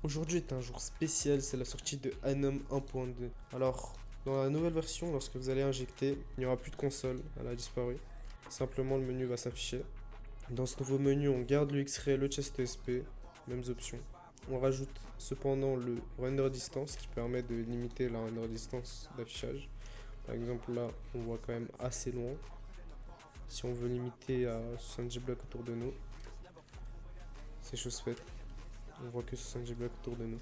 Aujourd'hui est un jour spécial, c'est la sortie de Anom 1.2. Alors, dans la nouvelle version, lorsque vous allez injecter, il n'y aura plus de console, elle a disparu. Simplement, le menu va s'afficher. Dans ce nouveau menu, on garde le X-Ray, le Chest ESP, mêmes options. On rajoute cependant le render distance qui permet de limiter la render distance d'affichage. Par exemple, là, on voit quand même assez loin. Si on veut limiter à 70 blocs autour de nous, c'est chose faite. On voit que 70 blocs autour de nous.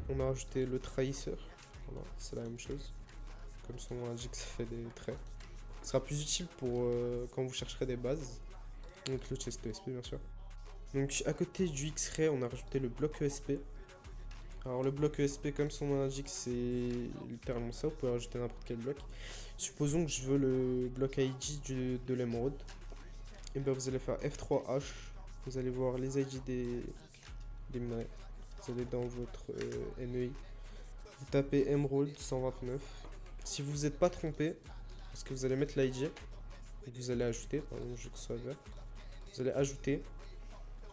On a rajouté le trahisseur. Voilà, c'est la même chose. Comme son nom l'indique, ça fait des traits. Ce sera plus utile pour quand vous chercherez des bases. Donc le chest ESP bien sûr. Donc à côté du X-Ray, on a rajouté le bloc ESP. Alors le bloc ESP, comme son nom l'indique, c'est littéralement ça. Vous pouvez rajouter n'importe quel bloc. Supposons que je veux le bloc ID de l'émeraude. Et bien vous allez faire F3H. Vous allez voir les ID des minerais. Vous allez dans votre MEI. Vous tapez Emerald 129. Si vous n'êtes pas trompé, parce que vous allez mettre l'ID et vous allez ajouter, par exemple, je que ce soit vert, vous allez ajouter.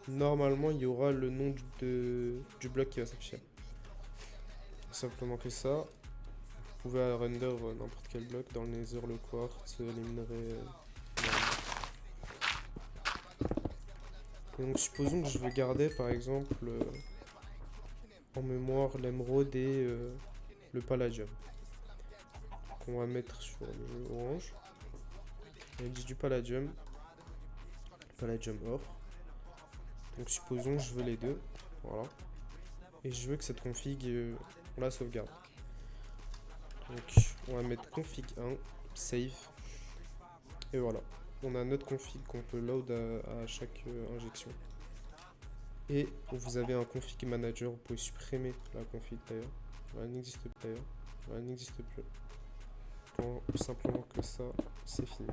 Normalement, il y aura le nom du bloc qui va s'afficher. Simplement que ça. Vous pouvez render n'importe quel bloc dans le nether, le quartz, les minerais. Et donc, supposons que je veux garder par exemple en mémoire l'émeraude et le palladium. Donc, on va mettre sur le orange. Il dit du palladium or. Donc supposons que je veux les deux, voilà. Et je veux que cette config, on la sauvegarde. Donc on va mettre config 1, save. Et voilà, on a notre config qu'on peut load à chaque injection. Et vous avez un config manager, vous pouvez supprimer la config d'ailleurs. Elle n'existe plus d'ailleurs, elle n'existe plus. Tout simplement que ça, c'est fini.